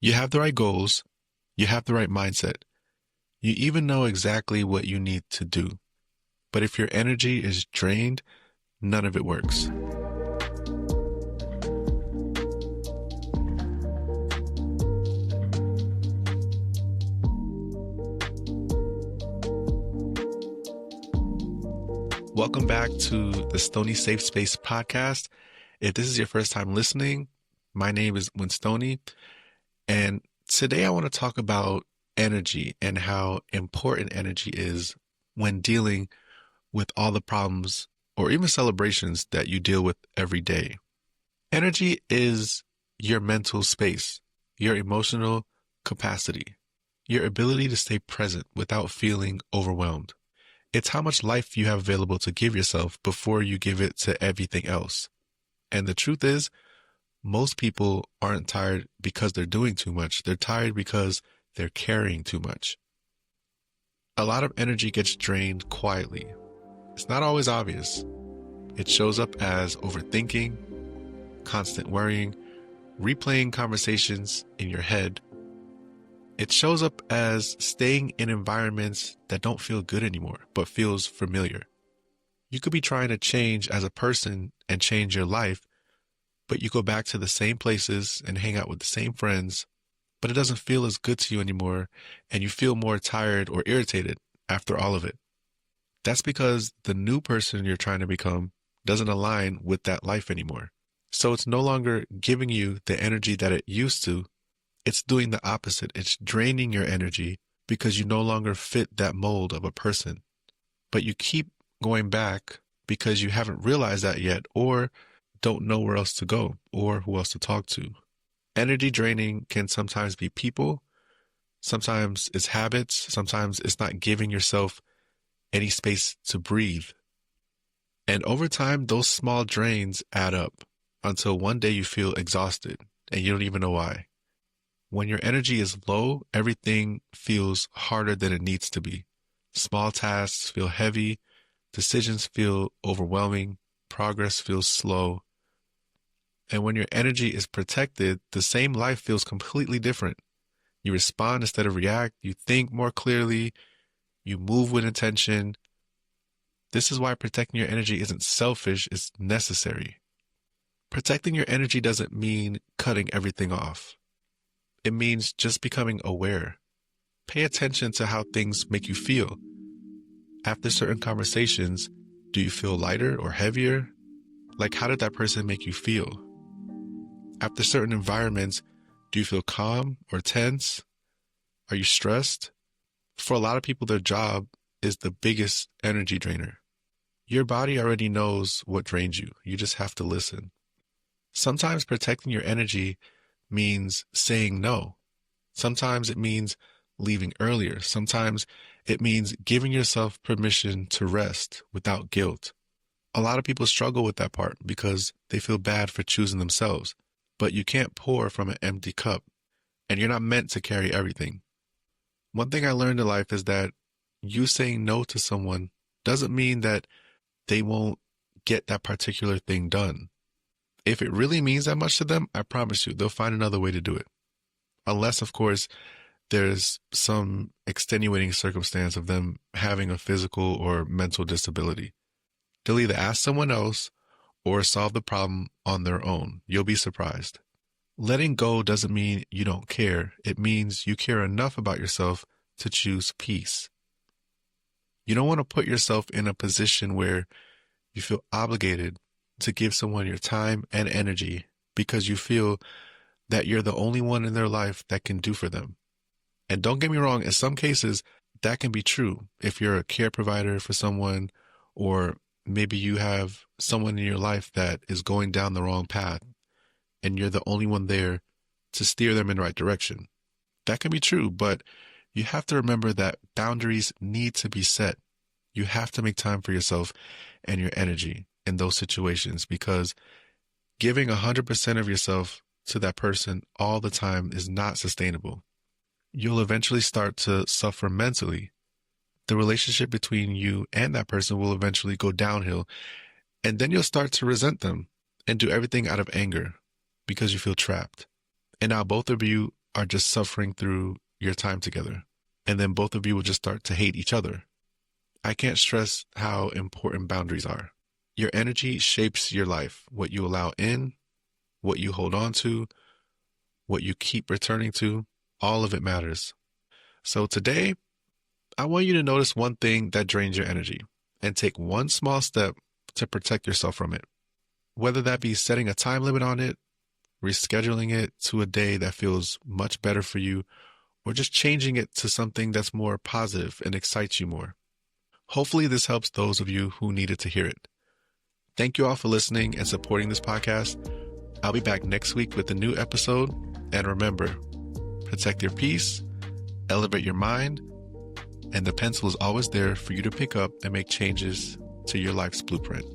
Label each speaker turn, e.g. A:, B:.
A: You have the right goals, you have the right mindset, you even know exactly what you need to do. But if your energy is drained, none of it works. Welcome back to the Stony Safe Space podcast. If this is your first time listening, my name is Winstony, and today I want to talk about energy and how important energy is when dealing with all the problems or even celebrations that you deal with every day. Energy is your mental space, your emotional capacity, your ability to stay present without feeling overwhelmed. It's how much life you have available to give yourself before you give it to everything else. And the truth is, most people aren't tired because they're doing too much. They're tired because they're carrying too much. A lot of energy gets drained quietly. It's not always obvious. It shows up as overthinking, constant worrying, replaying conversations in your head. It shows up as staying in environments that don't feel good anymore, but feels familiar. You could be trying to change as a person and change your life, but you go back to the same places and hang out with the same friends, but it doesn't feel as good to you anymore, and you feel more tired or irritated after all of it. That's because the new person you're trying to become doesn't align with that life anymore. So it's no longer giving you the energy that it used to. It's doing the opposite. It's draining your energy because you no longer fit that mold of a person. But you keep going back because you haven't realized that yet, or don't know where else to go or who else to talk to. Energy draining can sometimes be people. Sometimes it's habits. Sometimes it's not giving yourself any space to breathe. And over time, those small drains add up until one day you feel exhausted and you don't even know why. When your energy is low, everything feels harder than it needs to be. Small tasks feel heavy, decisions feel overwhelming, progress feels slow. And when your energy is protected, the same life feels completely different. You respond instead of react, you think more clearly, you move with intention. This is why protecting your energy isn't selfish, it's necessary. Protecting your energy doesn't mean cutting everything off. It means just becoming aware. Pay attention to how things make you feel. After certain conversations, do you feel lighter or heavier? Like, how did that person make you feel? After certain environments, do you feel calm or tense? Are you stressed? For a lot of people, their job is the biggest energy drainer. Your body already knows what drains you. You just have to listen. Sometimes protecting your energy means saying no. Sometimes it means leaving earlier. Sometimes it means giving yourself permission to rest without guilt. A lot of people struggle with that part because they feel bad for choosing themselves. But you can't pour from an empty cup, and you're not meant to carry everything. One thing I learned in life is that you saying no to someone doesn't mean that they won't get that particular thing done. If it really means that much to them, I promise you, they'll find another way to do it. Unless, of course, there's some extenuating circumstance of them having a physical or mental disability. They'll either ask someone else or solve the problem on their own. You'll be surprised. Letting go doesn't mean you don't care. It means you care enough about yourself to choose peace. You don't want to put yourself in a position where you feel obligated to give someone your time and energy because you feel that you're the only one in their life that can do for them. And don't get me wrong, in some cases, that can be true. If you're a care provider for someone, or maybe you have someone in your life that is going down the wrong path, and you're the only one there to steer them in the right direction. That can be true, but you have to remember that boundaries need to be set. You have to make time for yourself and your energy in those situations, because giving 100% of yourself to that person all the time is not sustainable. You'll eventually start to suffer mentally. The relationship between you and that person will eventually go downhill, and then you'll start to resent them and do everything out of anger because you feel trapped. And now both of you are just suffering through your time together. And then both of you will just start to hate each other. I can't stress how important boundaries are. Your energy shapes your life, what you allow in, what you hold on to, what you keep returning to, all of it matters. So today, I want you to notice one thing that drains your energy and take one small step to protect yourself from it. Whether that be setting a time limit on it, rescheduling it to a day that feels much better for you, or just changing it to something that's more positive and excites you more. Hopefully this helps those of you who needed to hear it. Thank you all for listening and supporting this podcast. I'll be back next week with a new episode. And remember, protect your peace, elevate your mind, and the pencil is always there for you to pick up and make changes to your life's blueprint.